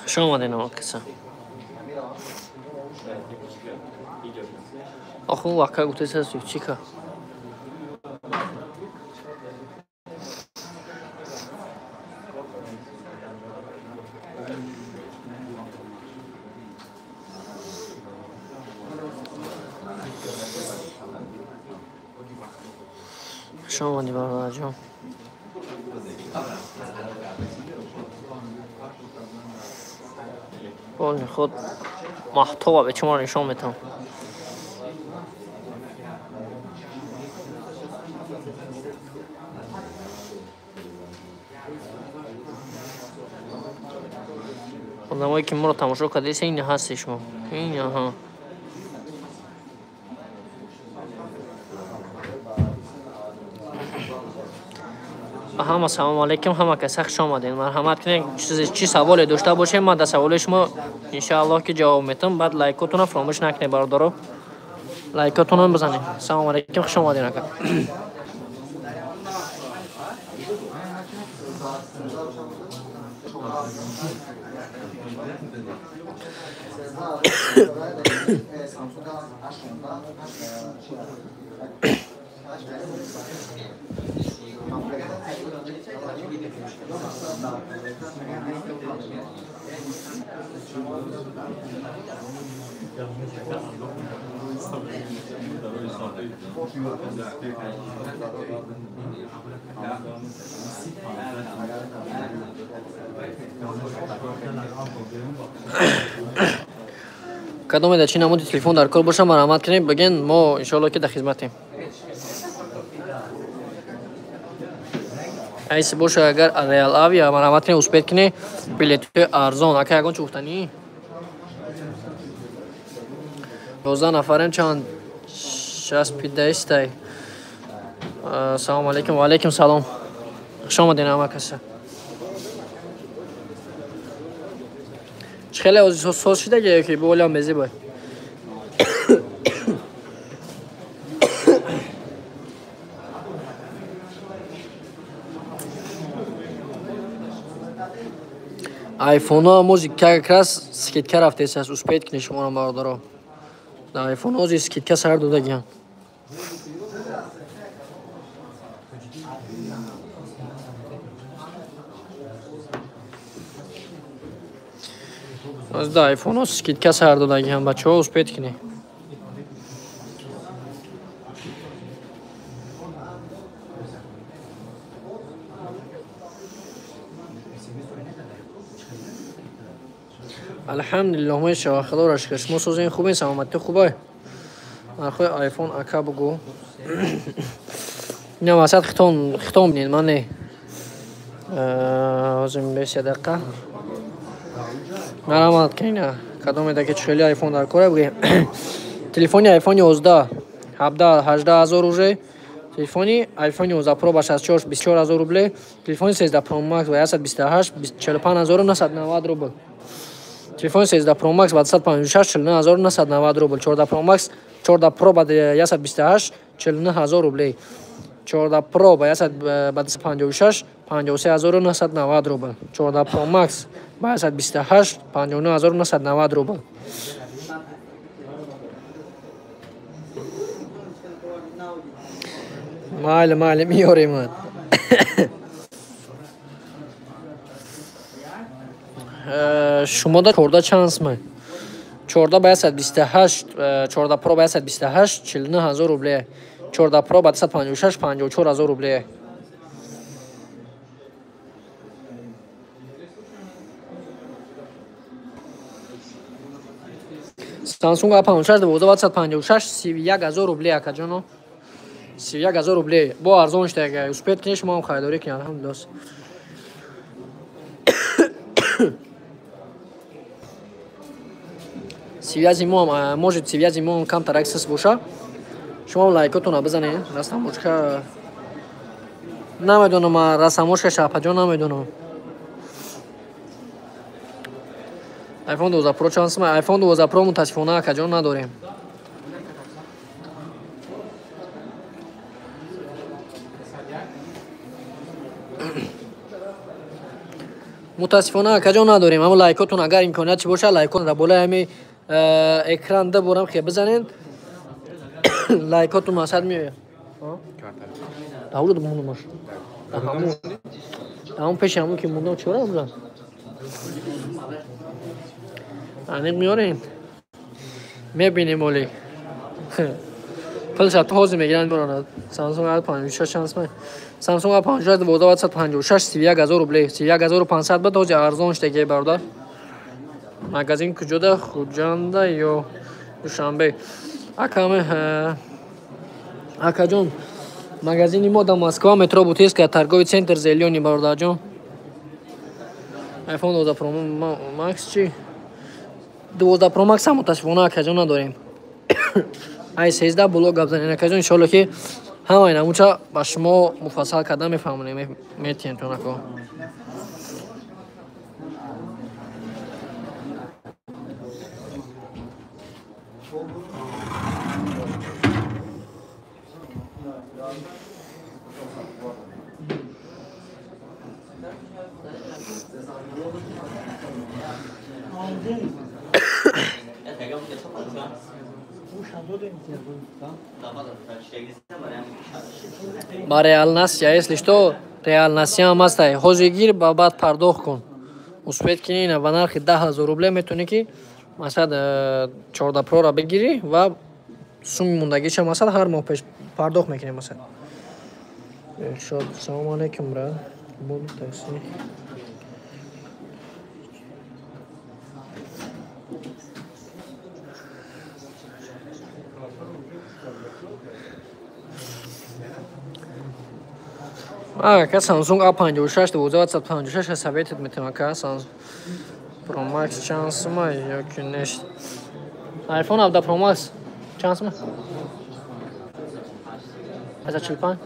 خوش آمدین آقا کسا آخه اون واقعا گوته سرسوی چی که خوش آمدی برادر جان بولن خود محتوا به شما نشون میدم آدمایی که ما رو تماشا کردید این هستی شما این ها همه سلام علیکم همه کسی خوش آمدین مرحمت کنید چی سوال داشته باشیم من در سوال شما ان شاء الله که جواب میدم بعد لایکاتون رو فراموش نکنید برادرو لایکاتون رو بزنید سلام علیکم خوش آمدین آقا کدوم در چی نمود تلفن در کار باشه مرحمت کنید بگین ما ان شاء الله که در خدمتیم ایس باشه اگر ریال آویا مرحمت کنید اسپید کنید بلیت ارزان اگه اگون چوفتنی 12 نفرن چند 60 است سلام علیکم و علیکم سلام خوش آمدین همه کسی خیلی از سوز شده که بولم بزی باید آیفون ها موزیک که کراس سکیت که رفته است اسپید کنی شما رو باردارو در آیفون ها سکیت که سر دوده گیان از در آیفون ها سکیت که سر دوده گیان بچه ها اسپید کنی الحمدلله ما شما خدا را شکر شما سوزین خوبه سلامتی خوبه مرخوی آیفون اکا بگو نه واسط ختم بینید من نه آزم بیسی دقیقه مرامت که نه کدوم ده که چخیلی آیفون در کاره بگیم تلفونی آیفون 11 17 18 هزار روزه تلفونی آیفون 11 پرو با 64 24 هزار روبله تلفونی 13 پرو مکس با 128 45 هزار و 990 روبل تلفون 13 پرو مکس با 156 49 هزار و 990 روبل 14 پرو مکس 14 پرو با 128 49 هزار روبله 14 پرو با 156 53 هزار و 990 روبل 14 پرو مکس با 128 59 هزار و 990 روبل مال میاریم شما دا 14 چانس من 14 با 128 14 پرو با 128 49 هزار روبله 14 پرو با 156 54 هزار روبله Samsung A56 1256 31000 рублей акаҷоно. 31000 рублей. Бо арзон шуда ага успеҳ кинеш мо ҳам харидорӣ кинем алҳамдулилlah. Связи мо ҳам может связи мо ҳам камтар аксес боша. Шумо лайкотона бизанед. Расамошка намедонам, расамошка шапаҷон намедонам. iPhone 12 Pro чансма? iPhone 12 Pro мутасифона акаҷон надорем. мутасифона акаҷон надорем. Аммо лайкотон агар имконият чи боша лайкотон дар болаи ҳами экран да борам хе бизанед. лайкотон масад меояд. давлад мунумаш. ҳамон пеши ҳамон ки мундам чора буда. аниқ меорем. мебинем оли. пулша този мегиранд боранд. Samsung A56 чансма? Samsung A56 1256 31000 рублей. 31500 ба този арзон штеге бародар. Магазин куҷода? Хуҷанда ё Душанбе? акаҷон магазини мо дар Москва метро Бутирская торговый центр Зелёний бародарҷон. iPhone 12 Pro Max чи? 12 Pro Max ҳам мутасифона акаҷон надорем. i13 блог гап занед акаҷон. иншоалло ки ҳамаи намуча ба шумо муфассал карда мефаҳмонем метиҳем тонако. ба реалнасия если что реалнасия ҳам ҳастай. ҳозиргир ба баъд пардохт кун. успеҳ ки ина ба нархи 10000 рублей метавонӣ ки масалан 14 Pro-ро бигирӣ ва суми мондагиша масалан ҳар моҳ пеш пардохт мекунем масалан. Элшод салому алейкум брат. Буду такси. Ка Samsung A56 1256 советует метавонам ка Samsung Pro Max чансма ёки нешт. iPhone 17 Pro Max чансма? 45?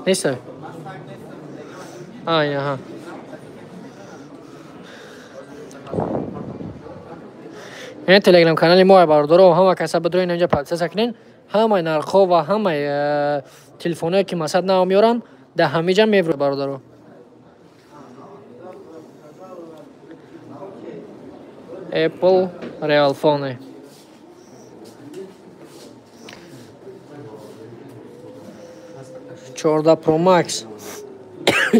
Нестай? Аҳа. این تلگرام کانال ما باردارو همه کسا بدروین اینجا پادکست کنین همه نرخ‌ها و همه تلفن‌هایی که مسد نام میارن ده همه جا میفروشه باردارو. اپل ریال فونه 14 Pro Max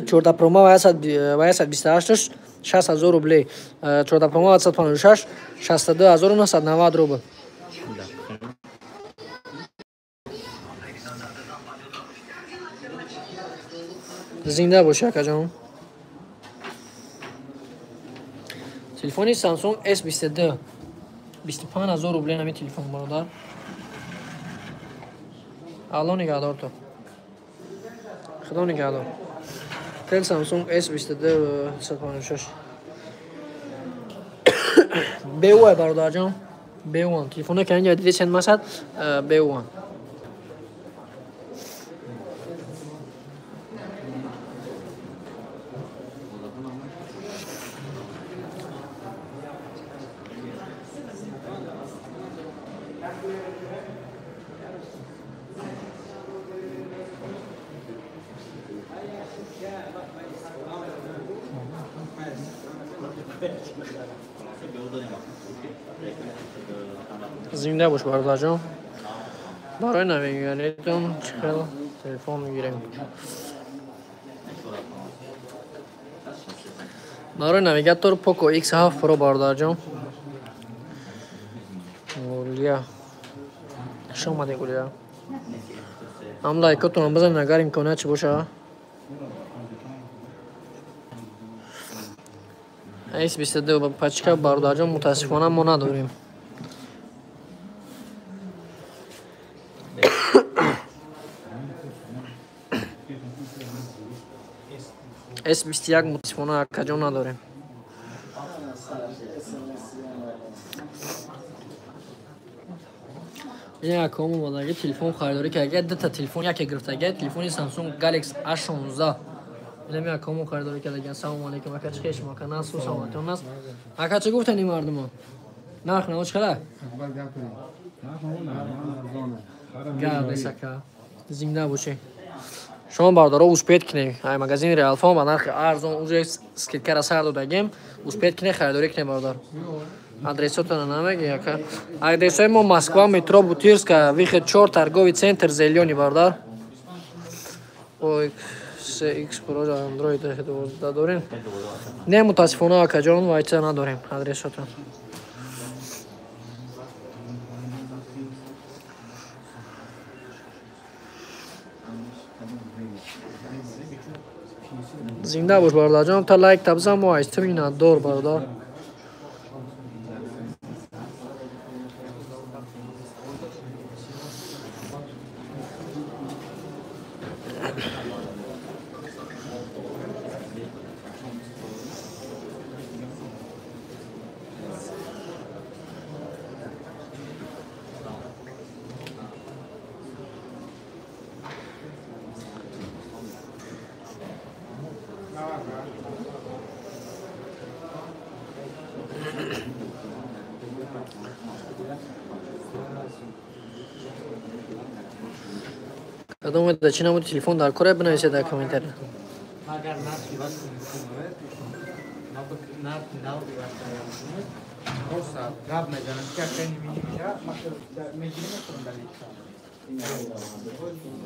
14 Pro Max 128 6000 рублей. 14 Pro Max 256 62990 рублей. زنده باشه акаҷон. телефони Samsung S22 25000 рублей нами телефон бародар. алло нигоҳдор то. худо нигоҳдор. Tel Samsung S22 256 B1 бародарҷон. B1 телефоне ки инҷа дидед чанд масад B1. زنده باش برادرجان. برای نویگاریتون چقدر تلفن میگیریم. برای نویگاتور پوکو X7 Pro برادرجان. گولیا شما ده گولیا. هم لایکاتون هم بزنید اگر امکانات چی باشه. S22 пачка бародарҷон мутаассифона мо надорем. S21 мутаассифона акаҷон надорем. Яком омадаги телефон харидорӣ кардага дута телефон яке гирифтага телефони Samsung Galaxy A16. Инам яком харидорӣ кардага. Ассалому алайкум. Ака чӣ шумо ка насу саломатон аст? Ака чӣ гуфтани мардумон? Нарх навоч қада? Гардесака. Зинда боши. Шумо бардоро успед кине. Ай магазини Realfon ба нархи арзон уже скидка расар додагем. Успед кине харидорӣ кине бардар. Адресотон намеги яка. Адресои мо Москва, метро Бутирска, выход 4, торговый центр Зелёный бардар. Ой, X Pro Android 12 дорем. Не мутаассифона акаҷон вайта надорем адресотон. Зинда бош бардарҷон, та лайк табзан мо айстим минатдор бардар. کدوم دچینه بود تلفن در کره بنویسید در کامنتر.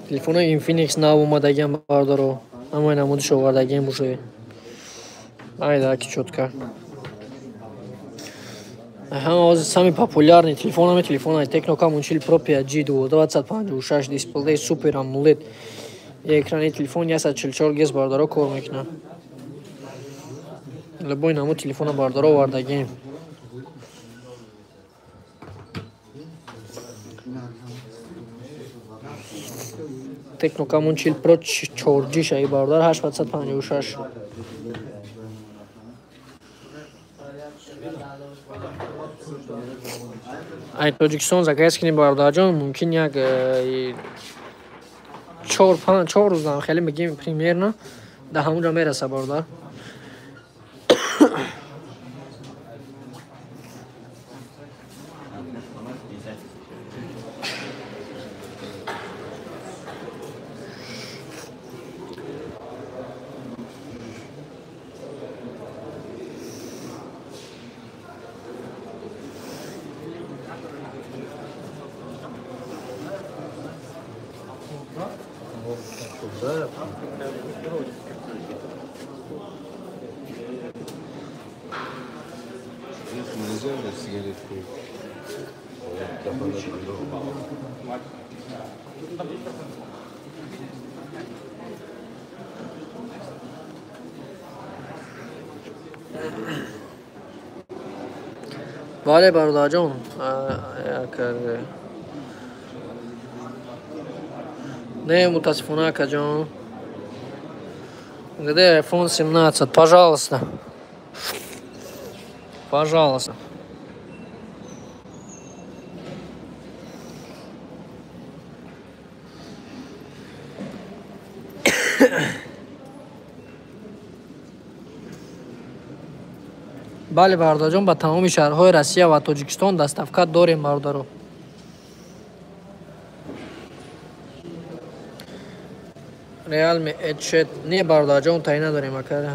تلفن اینفینیکس نو اومدگی هم باردارو اما نمودش آوردگی هم بوشه айда ки чётка. Самый популярный телефон Tecno Camon Chill Pro 5G 2056 дисплей Super AMOLED. Экрани телефон 144 Гц бардаро кор мекунад. Любой намуд телефона бардаро вардагем. Tecno Camon Chill Pro 4G шаи бардар 856. ай Тоҷикистон заказкини бародарҷон мумкин як 4 рӯз нам хеле мегим примерно да ҳамунҷо мераса бардар. Vale bardarjon, не мутаассифона акаҷон. Где iPhone 17, пожалуйста. Пожалуйста. бале бародарҷон ба тамоми шаҳрҳои Россия ва Тоҷикистон доставка дорем бардаро. Realme Edge не бародарҷон тай надорем акара.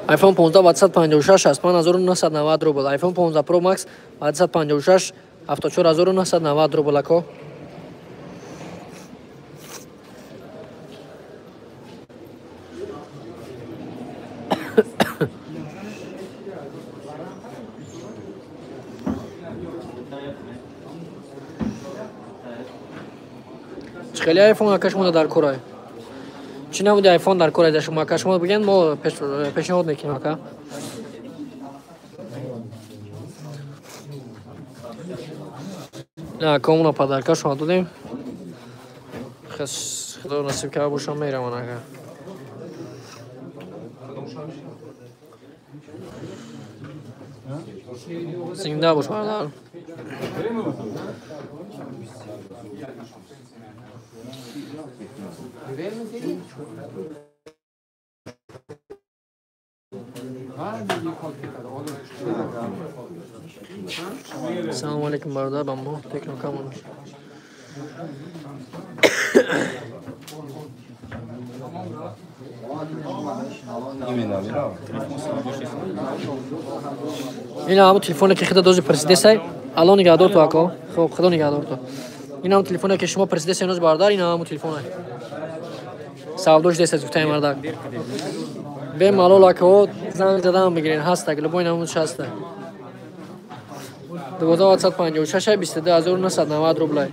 iPhone 15 756 65990 рубл. iPhone 15 Pro Max 756 74990 рубл ако. خیلی آیفون آکاشمون در کره. چی نبودی آیفون در کره داشتم آکاشمون بگن ما پیشنهاد میکنیم آکا. نه کاملا پدرکاش شما دادیم. خدا نصیب که باشم میرم آنها. زنده باش بردار. السلام علیکم برادر با ما تکنوکامون. این همون تلفنی که خدا دوزی پرسیده سای الان نگهدار تو اکو. خب خدا نگهدار تو. این همون تلفنی که شما پرسیده سای نوز بردار این همون تلفنه. سالدوش دست گفتم مردک. به مالو لاکو زنگ زدم بگیرین هست اگه لبوین همون هسته. 2756 22990 روبل.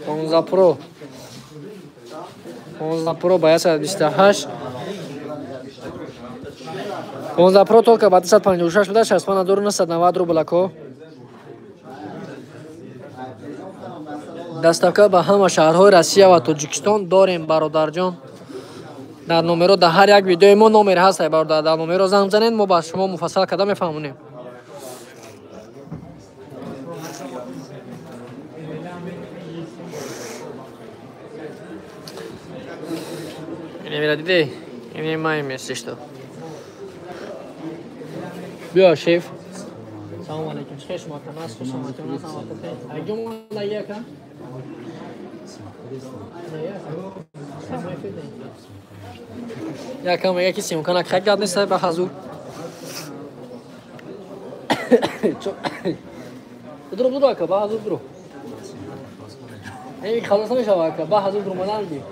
Ponza Pro باید 128 Ponza Pro تو که بعد 156 بوده 65990 روبل اکو. دستکه به همه شهرهای روسیه و تاجیکستان داریم برادر جان. در نمره در هر یک ویدیو ما نمره هست برادر. در نمره زنگ بزنید ما با شما مفصل کده میفهمونیم. اینه میره دیدی؟ اینه مایی میستش تو. بیا شیف. سلام علیکم. چه شما کناس خوش آمدید. اگه ما لایه کن. یا کم یکی سیم کنه خک داد نیست به حضور. درو که به حضور درو. این خلاص نمیشه که به حضور درو مدام دی.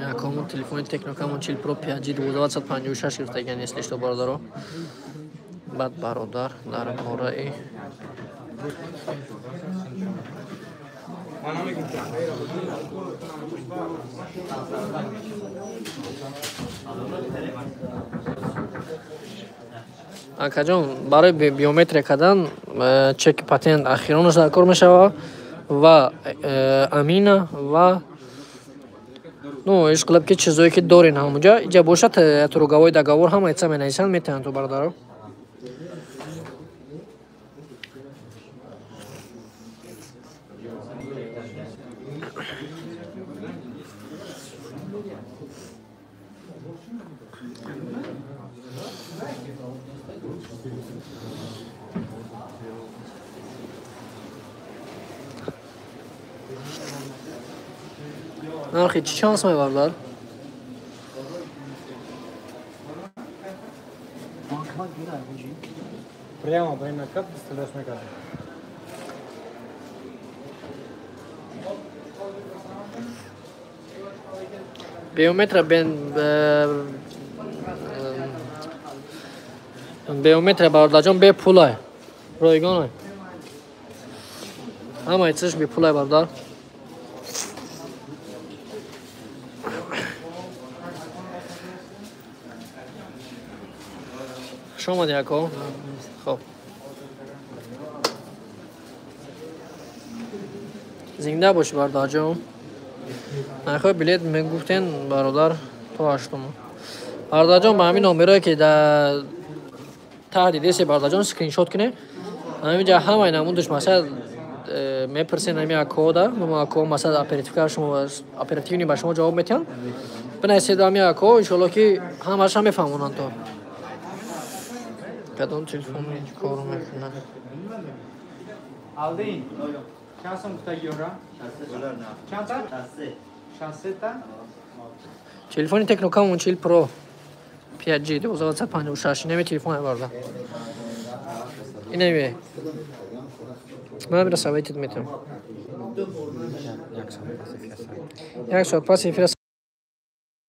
Якому телефон Tecnocam Chill Pro 5G 256 гиртаган если что бародаро. Бад бародар дар мораи акаҷон барои биометрия кардан чеки патент ахиронаш дар кор мешавад ва амина ва ну ишқилаб ки чизое ки дорин ҳамунҷа иҷа бошад туругавои договор ҳама ица менависанд метаванд ту бародаро. Narxi, çi şans mı varlar? Прямо прямо как представляешь мне как? Biyometre bardacan be pulay. Royganay. Ama içiş bir pulay bardar. شما دیگه خب زنده باش بردار جان. нахӯ билет мегуфтен бародар то 8. Бародарҷон ба ҳамин номерое ки дар таҳти дести бародарҷон скриншот кине. Ҳаминҷа ҳамаи намудаш масалан мепурсен ҳами аккода акко масалан оперативни ба шумо ҷавоб метиҳанд. Бинависед ҳами акко иншоалло ки ҳамаашам мефаҳмонанд то кадом телефон кор мекунад. Алдин. Чанд сум гуфта гиёра? Чанд та? 60 та? Телефони Tecno 40 Pro 5G 1256 инами телефон барда. Инами. Ман мира савайтит метам. Як соат пас эфир